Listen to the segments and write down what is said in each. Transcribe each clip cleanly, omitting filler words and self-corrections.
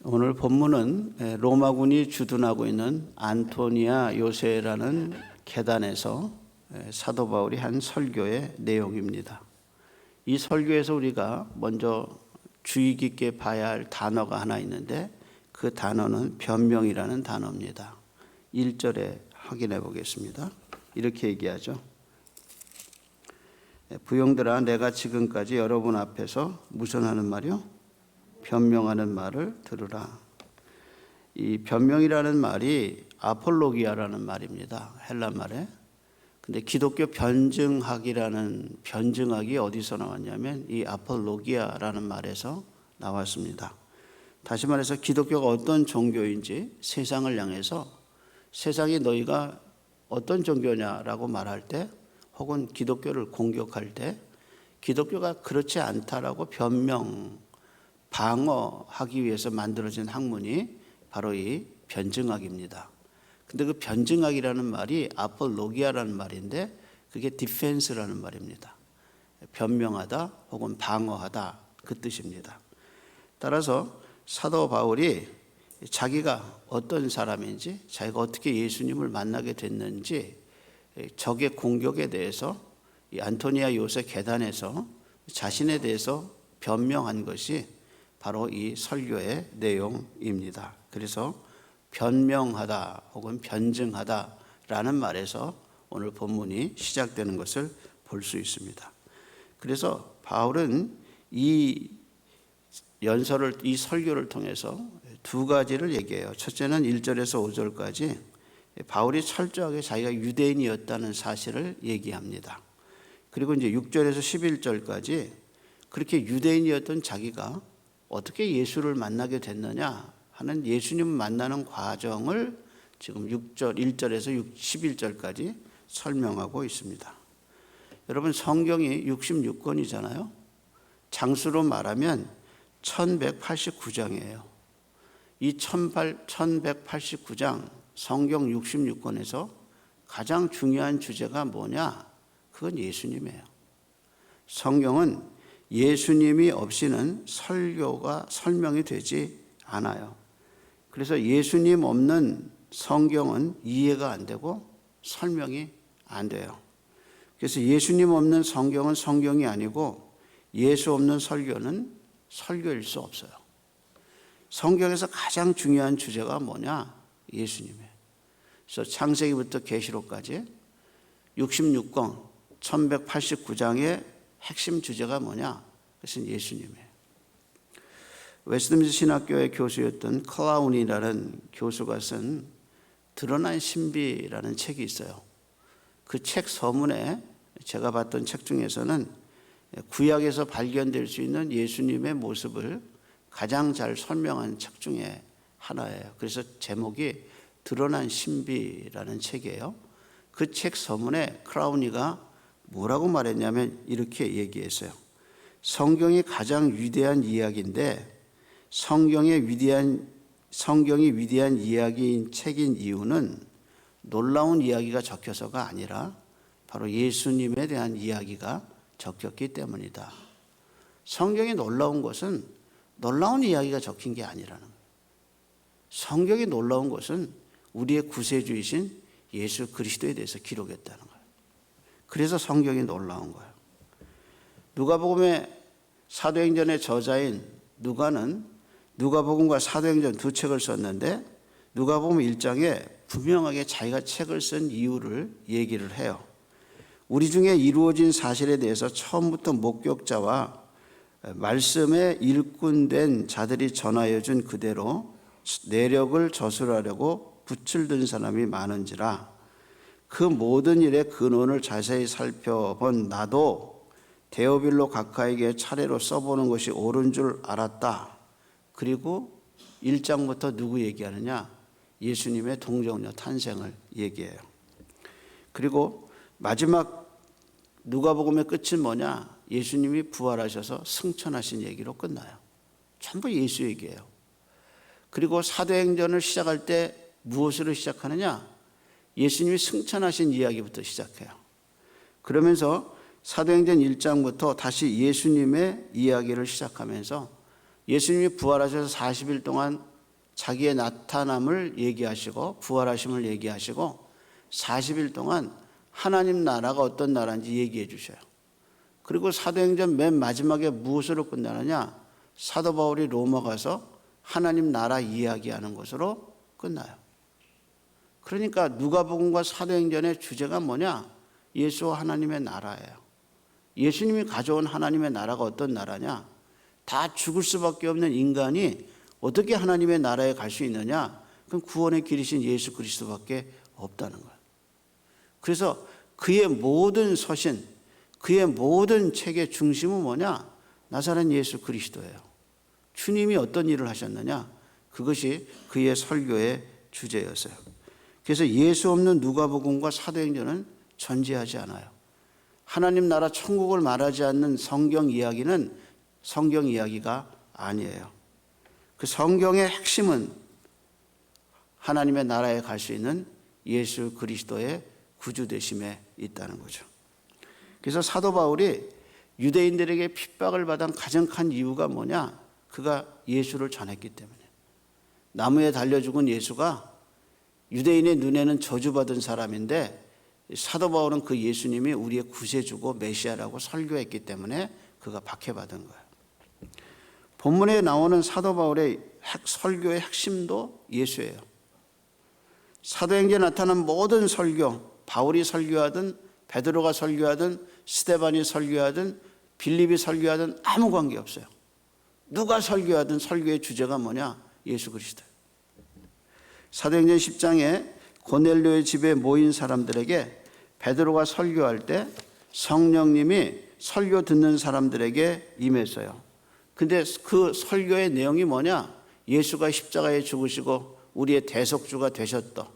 오늘 본문은 로마군이 주둔하고 있는 안토니아 요새라는 계단에서 사도 바울이 한 설교의 내용입니다. 이 설교에서 우리가 먼저 주의 깊게 봐야 할 단어가 하나 있는데 그 단어는 변명이라는 단어입니다. 1절에 확인해 보겠습니다. 이렇게 얘기하죠. 부형들아, 내가 지금까지 여러분 앞에서 무슨 하는 말이요? 변명하는 말을 들으라. 이 변명이라는 말이 아폴로기아라는 말입니다. 헬라 말에. 근데 기독교 변증학이라는 변증학이 어디서 나왔냐면 이 아폴로기아라는 말에서 나왔습니다. 다시 말해서 기독교가 어떤 종교인지 세상을 향해서 세상이 너희가 어떤 종교냐라고 말할 때 혹은 기독교를 공격할 때 기독교가 그렇지 않다라고 변명, 방어하기 위해서 만들어진 학문이 바로 이 변증학입니다. 근데 그 변증학이라는 말이 아폴로기아라는 말인데 그게 디펜스라는 말입니다. 변명하다 혹은 방어하다 그 뜻입니다. 따라서 사도 바울이 자기가 어떤 사람인지 자기가 어떻게 예수님을 만나게 됐는지 적의 공격에 대해서 이 안토니아 요새 계단에서 자신에 대해서 변명한 것이 바로 이 설교의 내용입니다. 그래서 변명하다 혹은 변증하다라는 말에서 오늘 본문이 시작되는 것을 볼 수 있습니다. 그래서 바울은 이 연설을, 이 설교를 통해서 두 가지를 얘기해요. 첫째는 1절에서 5절까지 바울이 철저하게 자기가 유대인이었다는 사실을 얘기합니다. 그리고 이제 6절에서 11절까지 그렇게 유대인이었던 자기가 어떻게 예수를 만나게 됐느냐 하는 예수님 만나는 과정을 지금 1절에서 11절까지 설명하고 있습니다. 여러분, 성경이 66권이잖아요. 장수로 말하면 1189장이에요. 이 1189장 성경 66권에서 가장 중요한 주제가 뭐냐? 그건 예수님이에요. 성경은 예수님이 없이는 설명이 되지 않아요. 그래서 예수님 없는 성경은 이해가 안 되고 설명이 안 돼요. 그래서 예수님 없는 성경은 성경이 아니고 예수 없는 설교는 설교일 수 없어요. 성경에서 가장 중요한 주제가 뭐냐? 예수님이에요. 그래서 창세기부터 계시록까지 66권 1189장의 핵심 주제가 뭐냐? 그것은 예수님이에요. 웨스트민스터 신학교의 교수였던 클라운이라는 교수가 쓴 드러난 신비라는 책이 있어요. 그 책 서문에 제가 봤던 책 중에서는 구약에서 발견될 수 있는 예수님의 모습을 가장 잘 설명한 책 중에 하나예요. 그래서 제목이 드러난 신비라는 책이에요. 그 책 서문에 클라운이가 뭐라고 말했냐면 이렇게 얘기했어요. 성경이 가장 위대한 이야기인데 성경이 위대한 이야기인 책인 이유는 놀라운 이야기가 적혀서가 아니라 바로 예수님에 대한 이야기가 적혔기 때문이다. 성경이 놀라운 것은 놀라운 이야기가 적힌 게 아니라는 거예요. 성경이 놀라운 것은 우리의 구세주이신 예수 그리스도에 대해서 기록했다는 거예요. 그래서 성경이 놀라운 거예요. 누가복음의 사도행전의 저자인 누가는 누가복음과 사도행전 두 책을 썼는데 누가복음 1장에 분명하게 자기가 책을 쓴 이유를 얘기를 해요. 우리 중에 이루어진 사실에 대해서 처음부터 목격자와 말씀에 일꾼된 자들이 전하여 준 그대로 내력을 저술하려고 붓을 든 사람이 많은지라 그 모든 일의 근원을 자세히 살펴본 나도 데오빌로 각하에게 차례로 써보는 것이 옳은 줄 알았다. 그리고 1장부터 누구 얘기하느냐? 예수님의 동정녀 탄생을 얘기해요. 그리고 마지막 누가복음의 끝은 뭐냐? 예수님이 부활하셔서 승천하신 얘기로 끝나요. 전부 예수 얘기예요. 그리고 사도행전을 시작할 때 무엇으로 시작하느냐? 예수님이 승천하신 이야기부터 시작해요. 그러면서 사도행전 1장부터 다시 예수님의 이야기를 시작하면서 예수님이 부활하셔서 40일 동안 자기의 나타남을 얘기하시고 부활하심을 얘기하시고 40일 동안 하나님 나라가 어떤 나라인지 얘기해 주셔요. 그리고 사도행전 맨 마지막에 무엇으로 끝나느냐? 사도 바울이 로마 가서 하나님 나라 이야기하는 것으로 끝나요. 그러니까 누가복음과 사도행전의 주제가 뭐냐? 예수와 하나님의 나라예요. 예수님이 가져온 하나님의 나라가 어떤 나라냐? 다 죽을 수밖에 없는 인간이 어떻게 하나님의 나라에 갈 수 있느냐? 그럼 구원의 길이신 예수 그리스도밖에 없다는 거예요. 그래서 그의 모든 서신, 그의 모든 책의 중심은 뭐냐? 나사렛 예수 그리스도예요. 주님이 어떤 일을 하셨느냐? 그것이 그의 설교의 주제였어요. 그래서 예수 없는 누가복음과 사도행전은 존재하지 않아요. 하나님 나라 천국을 말하지 않는 성경 이야기는 성경 이야기가 아니에요. 그 성경의 핵심은 하나님의 나라에 갈 수 있는 예수 그리스도의 구주되심에 있다는 거죠. 그래서 사도 바울이 유대인들에게 핍박을 받은 가장 큰 이유가 뭐냐? 그가 예수를 전했기 때문에. 나무에 달려 죽은 예수가 유대인의 눈에는 저주받은 사람인데 사도 바울은 그 예수님이 우리의 구세주고 메시아라고 설교했기 때문에 그가 박해받은 거예요. 본문에 나오는 사도 바울의 설교의 핵심도 예수예요. 사도행전에 나타난 모든 설교, 바울이 설교하든 베드로가 설교하든 스데반이 설교하든 빌립이 설교하든 아무 관계없어요. 누가 설교하든 설교의 주제가 뭐냐? 예수 그리스도. 사도행전 10장에 고넬료의 집에 모인 사람들에게 베드로가 설교할 때 성령님이 설교 듣는 사람들에게 임했어요. 근데 그 설교의 내용이 뭐냐? 예수가 십자가에 죽으시고 우리의 대속주가 되셨다.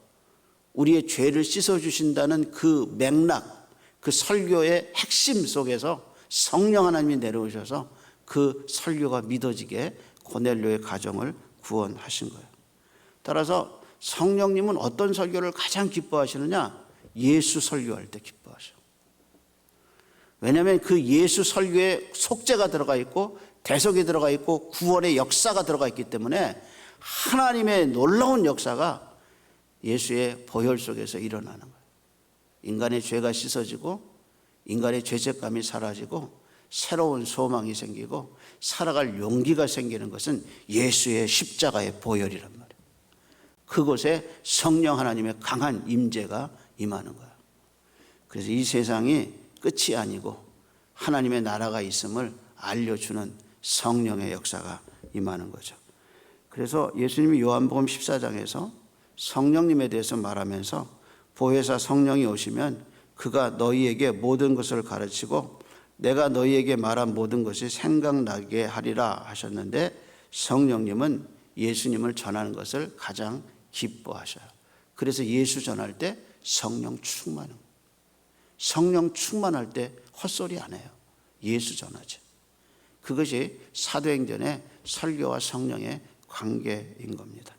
우리의 죄를 씻어주신다는 그 맥락, 그 설교의 핵심 속에서 성령 하나님이 내려오셔서 그 설교가 믿어지게 고넬료의 가정을 구원하신 거예요. 따라서 성령님은 어떤 설교를 가장 기뻐하시느냐? 예수 설교할 때 기뻐하셔. 왜냐하면 그 예수 설교에 속죄가 들어가 있고 대속이 들어가 있고 구원의 역사가 들어가 있기 때문에 하나님의 놀라운 역사가 예수의 보혈 속에서 일어나는 거예요. 인간의 죄가 씻어지고 인간의 죄책감이 사라지고 새로운 소망이 생기고 살아갈 용기가 생기는 것은 예수의 십자가의 보혈이란 말이에요. 그곳에 성령 하나님의 강한 임재가 임하는 거예요. 그래서 이 세상이 끝이 아니고 하나님의 나라가 있음을 알려주는 성령의 역사가 임하는 거죠. 그래서 예수님이 요한복음 14장에서 성령님에 대해서 말하면서 보혜사 성령이 오시면 그가 너희에게 모든 것을 가르치고 내가 너희에게 말한 모든 것이 생각나게 하리라 하셨는데 성령님은 예수님을 전하는 것을 가장 기뻐하셔요. 그래서 예수 전할 때 성령 충만은 성령 충만할 때 헛소리 안 해요. 예수 전하죠. 그것이 사도행전의 설교와 성령의 관계인 겁니다.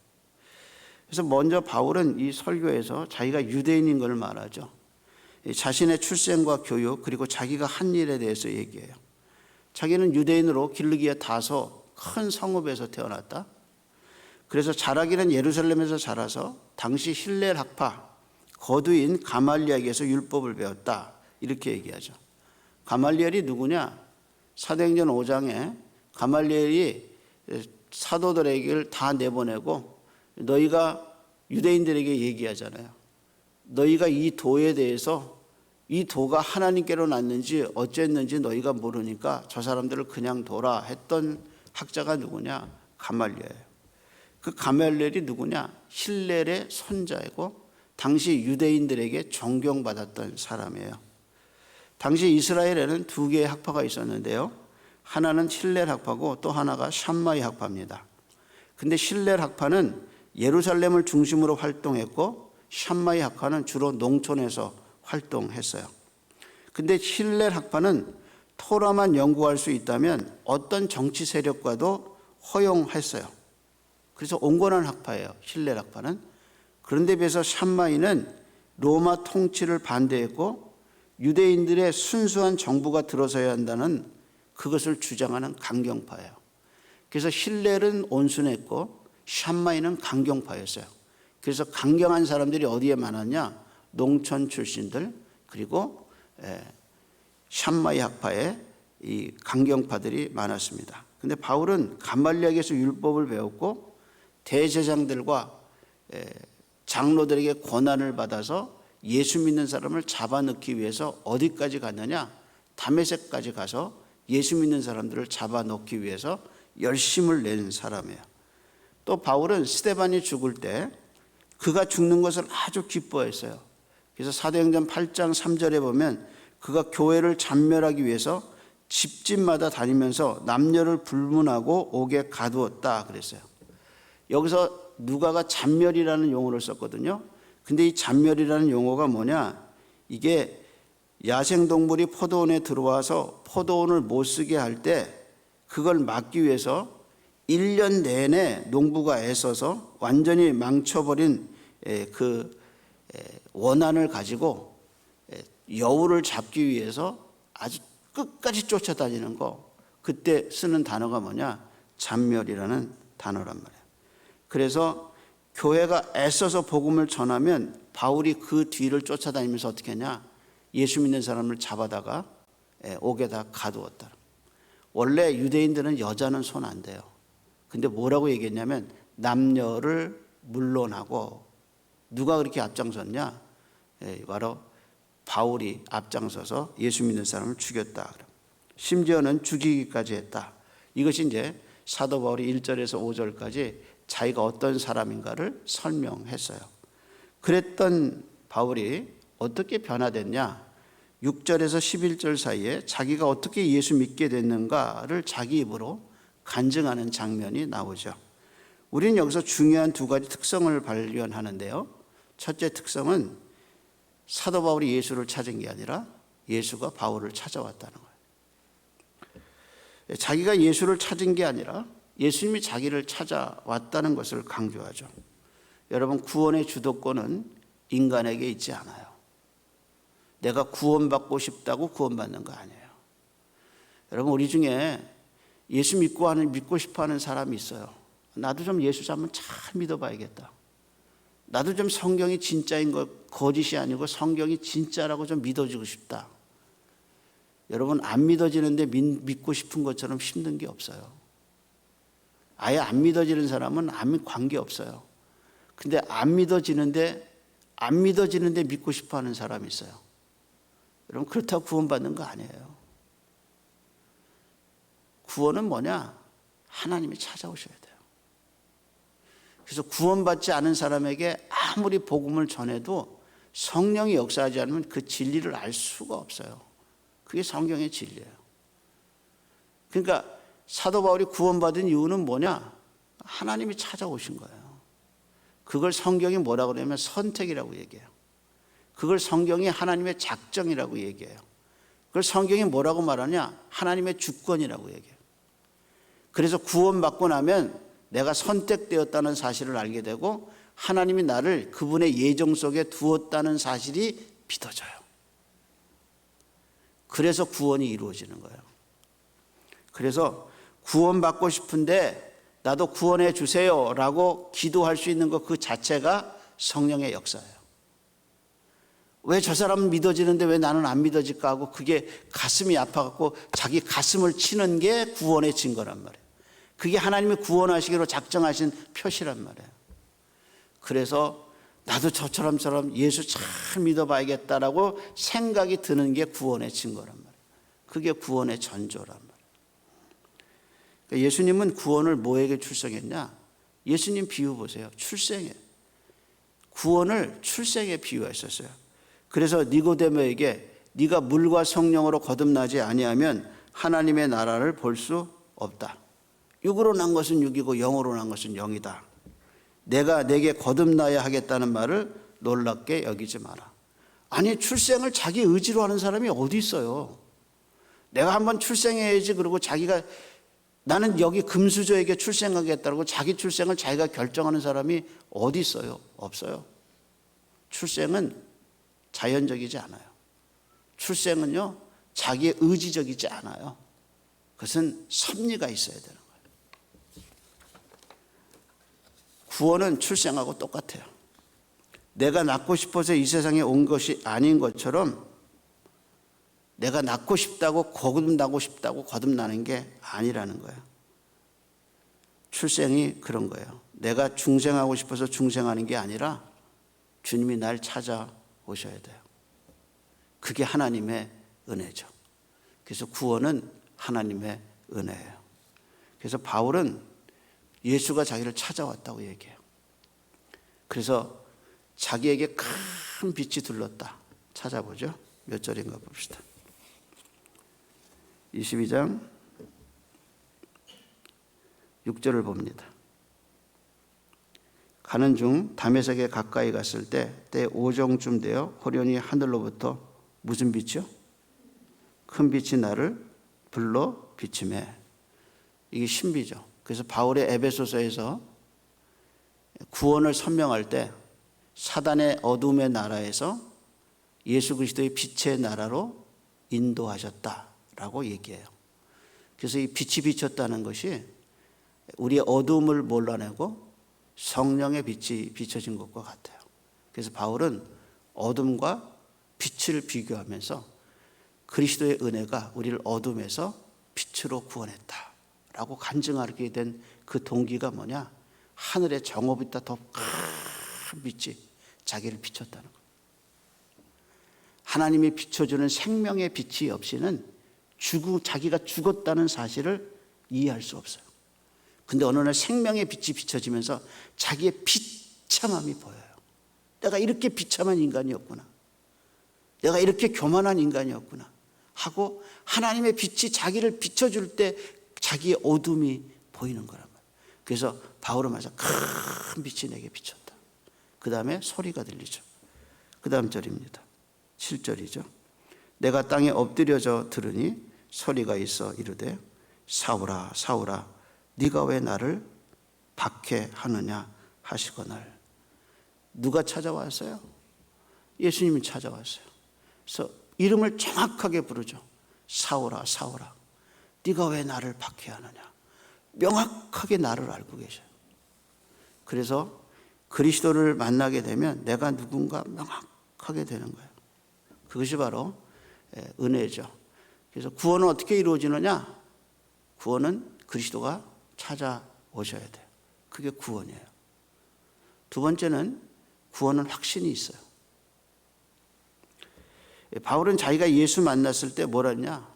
그래서 먼저 바울은 이 설교에서 자기가 유대인인 걸 말하죠. 자신의 출생과 교육 그리고 자기가 한 일에 대해서 얘기해요. 자기는 유대인으로 길르기아 다소 큰 성읍에서 태어났다. 그래서 자라기는 예루살렘에서 자라서 당시 힐렐 학파 거두인 가말리엘에게서 율법을 배웠다. 이렇게 얘기하죠. 가말리엘이 누구냐? 사도행전 5장에 가말리엘이 사도들에게 다 내보내고 너희가 유대인들에게 얘기하잖아요. 너희가 이 도에 대해서 이 도가 하나님께로 났는지 어쨌는지 너희가 모르니까 저 사람들을 그냥 둬라 했던 학자가 누구냐? 가말리엘이에요. 그 가말리엘이 누구냐? 힐렐의 손자이고 당시 유대인들에게 존경받았던 사람이에요. 당시 이스라엘에는 두 개의 학파가 있었는데요. 하나는 힐렐 학파고 또 하나가 샴마이 학파입니다. 근데 힐렐 학파는 예루살렘을 중심으로 활동했고 샴마이 학파는 주로 농촌에서 활동했어요. 근데 힐렐 학파는 토라만 연구할 수 있다면 어떤 정치 세력과도 허용했어요. 그래서 온건한 학파예요. 힐렐 학파는. 그런데 비해서 샴마이는 로마 통치를 반대했고 유대인들의 순수한 정부가 들어서야 한다는 그것을 주장하는 강경파예요. 그래서 힐렐은 온순했고 샴마이는 강경파였어요. 그래서 강경한 사람들이 어디에 많았냐? 농촌 출신들, 그리고 샴마이 학파의 이 강경파들이 많았습니다. 근데 바울은 가말리엘에게서 율법을 배웠고 대제사장들과 장로들에게 권한을 받아서 예수 믿는 사람을 잡아넣기 위해서 어디까지 갔느냐? 다메섹까지 가서 예수 믿는 사람들을 잡아넣기 위해서 열심을 낸 사람이에요. 또 바울은 스데반이 죽을 때 그가 죽는 것을 아주 기뻐했어요. 그래서 사도행전 8장 3절에 보면 그가 교회를 잔멸하기 위해서 집집마다 다니면서 남녀를 불문하고 옥에 가두었다 그랬어요. 여기서 누가가 잔멸이라는 용어를 썼거든요. 근데 이 잔멸이라는 용어가 뭐냐? 이게 야생동물이 포도원에 들어와서 포도원을 못 쓰게 할 때 그걸 막기 위해서 1년 내내 농부가 애써서 완전히 망쳐버린 그 원한을 가지고 여우를 잡기 위해서 아주 끝까지 쫓아다니는 거, 그때 쓰는 단어가 뭐냐? 잔멸이라는 단어란 말이에요. 그래서 교회가 애써서 복음을 전하면 바울이 그 뒤를 쫓아다니면서 어떻게 했냐? 예수 믿는 사람을 잡아다가 옥에다 가두었다. 원래 유대인들은 여자는 손 안 대요. 근데 뭐라고 얘기했냐면 남녀를 물론하고, 누가 그렇게 앞장섰냐? 바로 바울이 앞장서서 예수 믿는 사람을 죽였다. 심지어는 죽이기까지 했다. 이것이 이제 사도 바울이 1절에서 5절까지 자기가 어떤 사람인가를 설명했어요. 그랬던 바울이 어떻게 변화됐냐? 6절에서 11절 사이에 자기가 어떻게 예수 믿게 됐는가를 자기 입으로 간증하는 장면이 나오죠. 우리는 여기서 중요한 두 가지 특성을 발견하는데요. 첫째 특성은 사도 바울이 예수를 찾은 게 아니라 예수가 바울을 찾아왔다는 거예요. 자기가 예수를 찾은 게 아니라 예수님이 자기를 찾아왔다는 것을 강조하죠. 여러분, 구원의 주도권은 인간에게 있지 않아요. 내가 구원받고 싶다고 구원받는 거 아니에요. 여러분, 우리 중에 예수 믿고 싶어 하는 사람이 있어요. 나도 좀 예수 한번 잘 믿어봐야겠다. 나도 좀 성경이 진짜인 거, 거짓이 아니고 성경이 진짜라고 좀 믿어주고 싶다. 여러분, 안 믿어지는데 믿고 싶은 것처럼 힘든 게 없어요. 아예 안 믿어지는 사람은 아무 관계 없어요. 근데 안 믿어지는데 믿고 싶어 하는 사람이 있어요. 여러분, 그렇다고 구원받는 거 아니에요. 구원은 뭐냐? 하나님이 찾아오셔야 돼요. 그래서 구원받지 않은 사람에게 아무리 복음을 전해도 성령이 역사하지 않으면 그 진리를 알 수가 없어요. 그게 성경의 진리예요. 그러니까 사도 바울이 구원받은 이유는 뭐냐? 하나님이 찾아오신 거예요. 그걸 성경이 뭐라고 그러냐면 선택이라고 얘기해요. 그걸 성경이 하나님의 작정이라고 얘기해요. 그걸 성경이 뭐라고 말하냐? 하나님의 주권이라고 얘기해요. 그래서 구원받고 나면 내가 선택되었다는 사실을 알게 되고 하나님이 나를 그분의 예정 속에 두었다는 사실이 믿어져요. 그래서 구원이 이루어지는 거예요. 그래서 구원받고 싶은데 나도 구원해 주세요 라고 기도할 수 있는 것 그 자체가 성령의 역사예요. 왜 저 사람은 믿어지는데 왜 나는 안 믿어질까 하고 그게 가슴이 아파갖고 자기 가슴을 치는 게 구원의 증거란 말이에요. 그게 하나님이 구원하시기로 작정하신 표시란 말이에요. 그래서 나도 저처럼 예수 잘 믿어봐야겠다라고 생각이 드는 게 구원의 증거란 말이에요. 그게 구원의 전조란 말이에요. 그러니까 예수님은 구원을 뭐에게 출생했냐? 예수님 비유 보세요. 출생에. 구원을 출생에 비유하셨어요. 그래서 니고데모에게 네가 물과 성령으로 거듭나지 아니하면 하나님의 나라를 볼 수 없다. 육으로 난 것은 육이고 영으로 난 것은 영이다. 내가 내게 거듭나야 하겠다는 말을 놀랍게 여기지 마라. 아니, 출생을 자기 의지로 하는 사람이 어디 있어요? 내가 한번 출생해야지 그러고 자기가 나는 여기 금수저에게 출생하겠다고 자기 출생을 자기가 결정하는 사람이 어디 있어요? 없어요. 출생은 자연적이지 않아요. 출생은요, 자기의 의지적이지 않아요. 그것은 섭리가 있어야 되는 거예요. 구원은 출생하고 똑같아요. 내가 낳고 싶어서 이 세상에 온 것이 아닌 것처럼 내가 낳고 싶다고 거듭나고 싶다고 거듭나는 게 아니라는 거예요. 출생이 그런 거예요. 내가 중생하고 싶어서 중생하는 게 아니라 주님이 날 찾아오셔야 돼요. 그게 하나님의 은혜죠. 그래서 구원은 하나님의 은혜예요. 그래서 바울은 예수가 자기를 찾아왔다고 얘기해요. 그래서 자기에게 큰 빛이 들렀다. 찾아보죠. 몇 절인가 봅시다. 22장 6절을 봅니다. 가는 중 다메섹에 가까이 갔을 때 오정쯤 되어 호련히 하늘로부터 무슨 빛이요? 큰 빛이 나를 불러 비추매. 이게 신비죠. 그래서 바울의 에베소서에서 구원을 설명할 때 사단의 어둠의 나라에서 예수 그리스도의 빛의 나라로 인도하셨다라고 얘기해요. 그래서 이 빛이 비쳤다는 것이 우리의 어둠을 몰라내고 성령의 빛이 비춰진 것과 같아요. 그래서 바울은 어둠과 빛을 비교하면서 그리스도의 은혜가 우리를 어둠에서 빛으로 구원했다라고 간증하게 된 그 동기가 뭐냐? 하늘의 정오보다 더 큰 빛이 자기를 비췄다는 거예요. 하나님이 비춰주는 생명의 빛이 없이는 자기가 죽었다는 사실을 이해할 수 없어요. 근데 어느 날 생명의 빛이 비춰지면서 자기의 비참함이 보여요. 내가 이렇게 비참한 인간이었구나. 내가 이렇게 교만한 인간이었구나 하고 하나님의 빛이 자기를 비춰줄 때 자기의 어둠이 보이는 거란 말이에요. 그래서 바울은 말해서 큰 빛이 내게 비쳤다. 그 다음에 소리가 들리죠. 그 다음 절입니다. 7절이죠. 내가 땅에 엎드려져 들으니 소리가 있어 이르되 사울아 사울아 네가 왜 나를 박해하느냐 하시거늘. 누가 찾아왔어요? 예수님이 찾아왔어요. 그래서 이름을 정확하게 부르죠. 사울아 사울아 네가 왜 나를 박해하느냐. 명확하게 나를 알고 계셔요. 그래서 그리스도를 만나게 되면 내가 누군가 명확하게 되는 거예요. 그것이 바로 은혜죠. 그래서 구원은 어떻게 이루어지느냐? 구원은 그리스도가 찾아오셔야 돼요. 그게 구원이에요. 두 번째는 구원은 확신이 있어요. 바울은 자기가 예수 만났을 때 뭐라 했냐?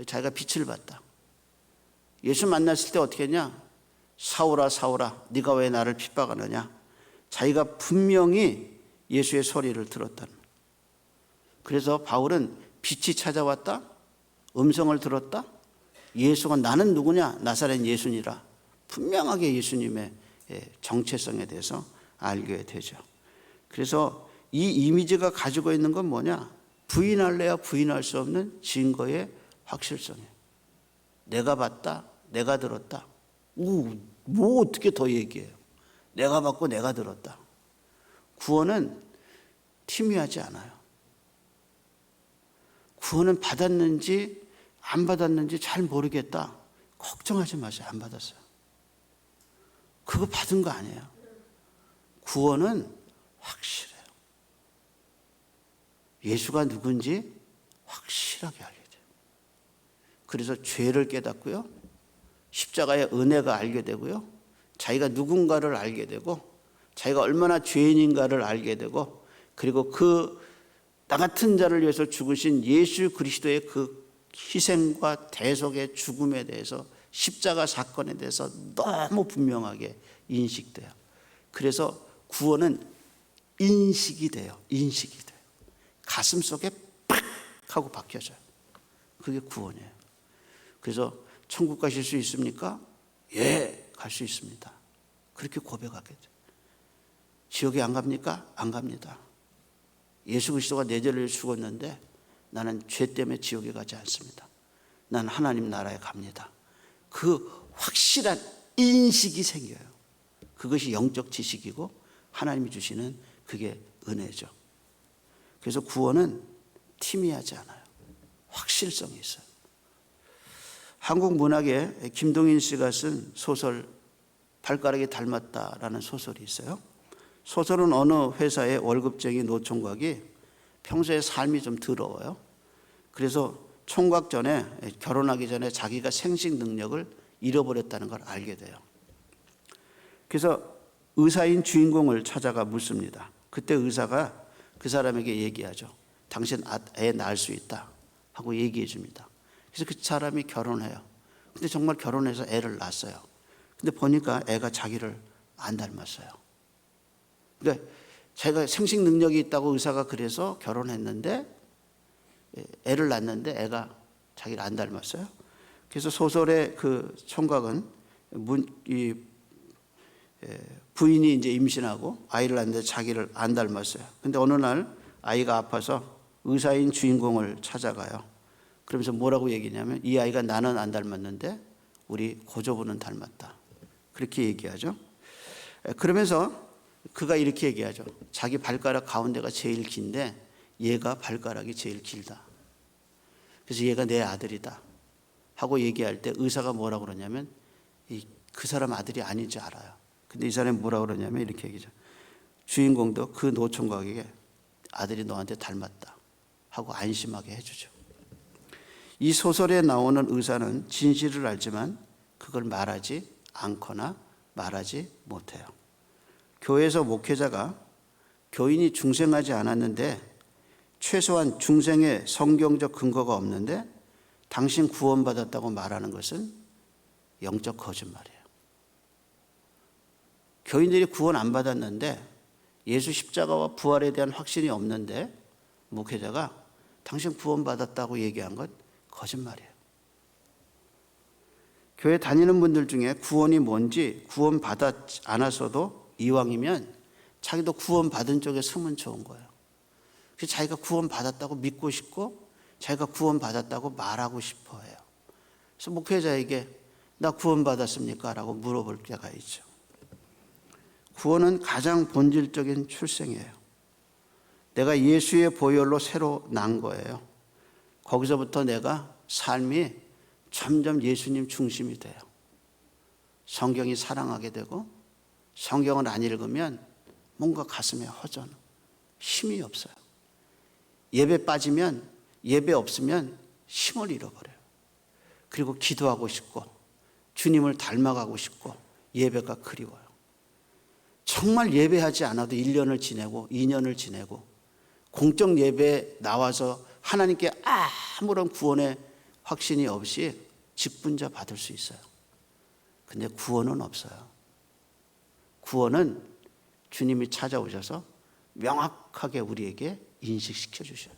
자기가 빛을 봤다. 예수 만났을 때 어떻게 했냐? 사울아 사울아 네가 왜 나를 핍박하느냐? 자기가 분명히 예수의 소리를 들었다는 거예요. 그래서 바울은 빛이 찾아왔다? 음성을 들었다? 예수가 나는 누구냐? 나사렛 예수니라. 분명하게 예수님의 정체성에 대해서 알게 되죠. 그래서 이 이미지가 가지고 있는 건 뭐냐? 부인할래야 부인할 수 없는 증거의 확실성이에요. 내가 봤다, 내가 들었다. 뭐 어떻게 더 얘기해요? 내가 봤고 내가 들었다. 구원은 희미하지 않아요. 구원은 받았는지 안 받았는지 잘 모르겠다. 걱정하지 마세요. 안 받았어요. 그거 받은 거 아니에요. 구원은 확실해요. 예수가 누군지 확실하게 알게 돼요. 그래서 죄를 깨닫고요. 십자가의 은혜가 알게 되고요. 자기가 누군가를 알게 되고 자기가 얼마나 죄인인가를 알게 되고 그리고 그 나 같은 자를 위해서 죽으신 예수 그리스도의 그 희생과 대속의 죽음에 대해서 십자가 사건에 대해서 너무 분명하게 인식돼요. 그래서 구원은 인식이 돼요. 인식이 돼요. 가슴 속에 팍 하고 박혀져요. 그게 구원이에요. 그래서 천국 가실 수 있습니까? 예, 갈 수 있습니다. 그렇게 고백하게 돼요. 지옥에 안 갑니까? 안 갑니다. 예수 그리스도가 내 죄를 죽었는데 나는 죄 때문에 지옥에 가지 않습니다. 나는 하나님 나라에 갑니다. 그 확실한 인식이 생겨요. 그것이 영적 지식이고 하나님이 주시는 그게 은혜죠. 그래서 구원은 희미하지 않아요. 확실성이 있어요. 한국 문학에 김동인 씨가 쓴 소설 발가락이 닮았다라는 소설이 있어요. 소설은 어느 회사의 월급쟁이 노총각이 평소에 삶이 좀 더러워요. 그래서 총각 전에, 결혼하기 전에 자기가 생식 능력을 잃어버렸다는 걸 알게 돼요. 그래서 의사인 주인공을 찾아가 묻습니다. 그때 의사가 그 사람에게 얘기하죠. 당신 애 낳을 수 있다 하고 얘기해 줍니다. 그래서 그 사람이 결혼해요. 근데 정말 결혼해서 애를 낳았어요. 근데 보니까 애가 자기를 안 닮았어요. 그러니까 자기가 생식 능력이 있다고 의사가 그래서 결혼했는데 애를 낳았는데 애가 자기를 안 닮았어요. 그래서 소설의 그 총각은 부인이 이제 임신하고 아이를 낳는데 자기를 안 닮았어요. 근데 어느 날 아이가 아파서 의사인 주인공을 찾아가요. 그러면서 뭐라고 얘기냐면 이 아이가 나는 안 닮았는데 우리 고조부는 닮았다. 그렇게 얘기하죠. 그러면서 그가 이렇게 얘기하죠. 자기 발가락 가운데가 제일 긴데 얘가 발가락이 제일 길다. 그래서 얘가 내 아들이다 하고 얘기할 때 의사가 뭐라고 그러냐면 그 사람 아들이 아닌지 알아요. 근데 이 사람이 뭐라고 그러냐면 이렇게 얘기죠. 주인공도 그 노총각에게 아들이 너한테 닮았다 하고 안심하게 해주죠. 이 소설에 나오는 의사는 진실을 알지만 그걸 말하지 않거나 말하지 못해요. 교회에서 목회자가 교인이 중생하지 않았는데 최소한 중생의 성경적 근거가 없는데 당신 구원받았다고 말하는 것은 영적 거짓말이에요. 교인들이 구원 안 받았는데 예수 십자가와 부활에 대한 확신이 없는데 목회자가 당신 구원받았다고 얘기한 것 거짓말이에요. 교회 다니는 분들 중에 구원이 뭔지 구원받지 않았어도 이왕이면 자기도 구원받은 쪽에 서면 좋은 거예요. 그래서 자기가 구원받았다고 믿고 싶고 자기가 구원받았다고 말하고 싶어 해요. 그래서 목회자에게 나 구원받았습니까? 라고 물어볼 때가 있죠. 구원은 가장 본질적인 출생이에요. 내가 예수의 보혈로 새로 난 거예요. 거기서부터 내가 삶이 점점 예수님 중심이 돼요. 성경이 사랑하게 되고 성경을 안 읽으면 뭔가 가슴에 허전, 힘이 없어요. 예배 빠지면 예배 없으면 힘을 잃어버려요. 그리고 기도하고 싶고 주님을 닮아가고 싶고 예배가 그리워요. 정말 예배하지 않아도 1년을 지내고 2년을 지내고 공적 예배에 나와서 하나님께 아무런 구원의 확신이 없이 직분자 받을 수 있어요. 근데 구원은 없어요. 구원은 주님이 찾아오셔서 명확하게 우리에게 인식시켜 주셔요.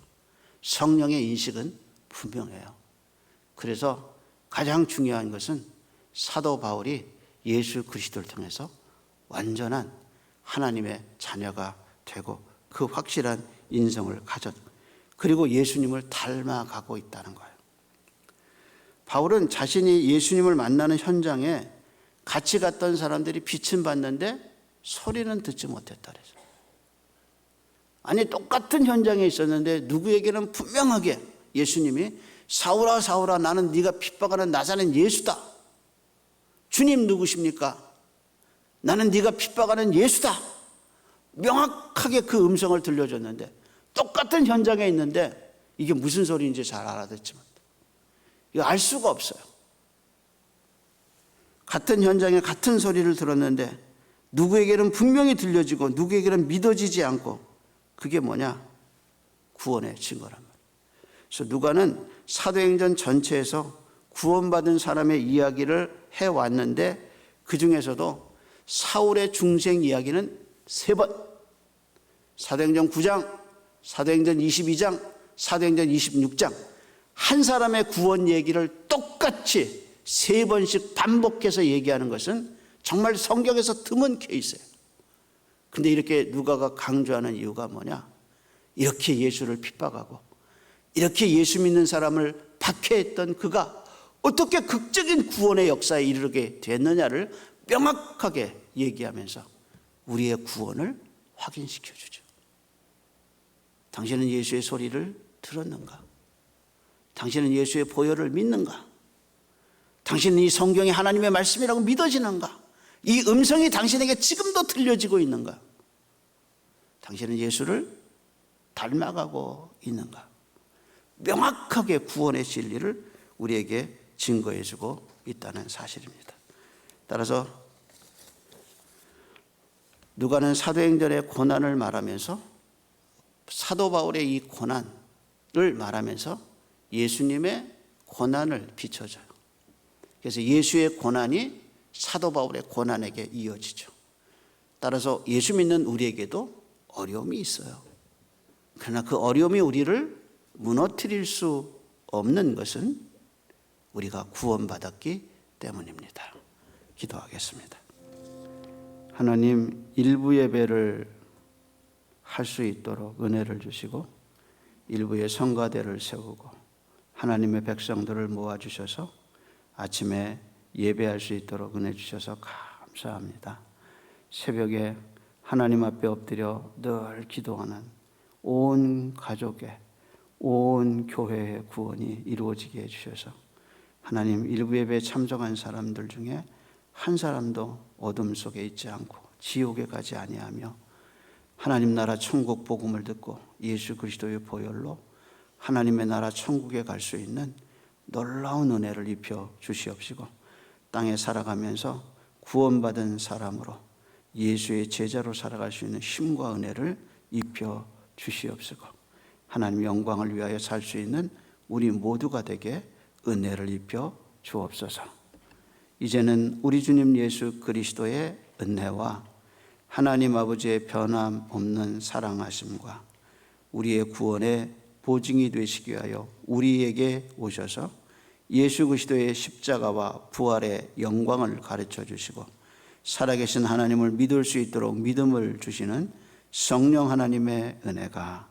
성령의 인식은 분명해요. 그래서 가장 중요한 것은 사도 바울이 예수 그리스도를 통해서 완전한 하나님의 자녀가 되고 그 확실한 인성을 그리고 예수님을 닮아가고 있다는 거예요. 바울은 자신이 예수님을 만나는 현장에 같이 갔던 사람들이 빛은 봤는데 소리는 듣지 못했다 그래서. 아니 똑같은 현장에 있었는데 누구에게는 분명하게 예수님이 사울아 사울아 나는 네가 핍박하는 나사렛 예수다. 주님 누구십니까? 나는 네가 핍박하는 예수다. 명확하게 그 음성을 들려줬는데 똑같은 현장에 있는데 이게 무슨 소리인지 잘 알아듣지 못해. 이거 알 수가 없어요. 같은 현장에 같은 소리를 들었는데 누구에게는 분명히 들려지고 누구에게는 믿어지지 않고 그게 뭐냐? 구원의 증거란 말이에요. 그래서 누가는 사도행전 전체에서 구원받은 사람의 이야기를 해왔는데 그 중에서도 사울의 중생 이야기는 3번, 사도행전 9장, 사도행전 22장, 사도행전 26장 한 사람의 구원 얘기를 똑같이 3번씩 반복해서 얘기하는 것은 정말 성경에서 드문 케이스예요. 근데 이렇게 누가가 강조하는 이유가 뭐냐? 이렇게 예수를 핍박하고 이렇게 예수 믿는 사람을 박해했던 그가 어떻게 극적인 구원의 역사에 이르게 됐느냐를 명확하게 얘기하면서 우리의 구원을 확인시켜 주죠. 당신은 예수의 소리를 들었는가? 당신은 예수의 보혈을 믿는가? 당신은 이 성경이 하나님의 말씀이라고 믿어지는가? 이 음성이 당신에게 지금도 들려지고 있는가? 당신은 예수를 닮아가고 있는가? 명확하게 구원의 진리를 우리에게 증거해주고 있다는 사실입니다. 따라서 누가는 사도행전의 고난을 말하면서 사도 바울의 이 고난을 말하면서 예수님의 고난을 비춰줘요. 그래서 예수의 고난이 사도 바울의 고난에게 이어지죠. 따라서 예수 믿는 우리에게도 어려움이 있어요. 그러나 그 어려움이 우리를 무너뜨릴 수 없는 것은 우리가 구원받았기 때문입니다. 기도하겠습니다. 하나님, 일부 예배를 할 수 있도록 은혜를 주시고 일부의 성가대를 세우고 하나님의 백성들을 모아주셔서 아침에 예배할 수 있도록 은혜 주셔서 감사합니다. 새벽에 하나님 앞에 엎드려 늘 기도하는 온 가족의, 온 교회의 구원이 이루어지게 해주셔서 하나님, 일부 예배에 참석한 사람들 중에 한 사람도 어둠 속에 있지 않고 지옥에 가지 아니하며 하나님 나라 천국 복음을 듣고 예수 그리스도의 보혈로 하나님의 나라 천국에 갈 수 있는 놀라운 은혜를 입혀 주시옵시고 땅에 살아가면서 구원받은 사람으로 예수의 제자로 살아갈 수 있는 힘과 은혜를 입혀 주시옵시고 하나님 영광을 위하여 살 수 있는 우리 모두가 되게 은혜를 입혀 주옵소서. 이제는 우리 주님 예수 그리스도의 은혜와 하나님 아버지의 변함없는 사랑하심과 우리의 구원의 보증이 되시기 위하여 우리에게 오셔서 예수 그리스도의 십자가와 부활의 영광을 가르쳐 주시고 살아계신 하나님을 믿을 수 있도록 믿음을 주시는 성령 하나님의 은혜가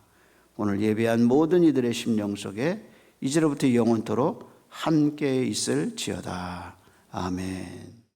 오늘 예배한 모든 이들의 심령 속에 이제로부터 영원토록 함께 있을지어다. 아멘.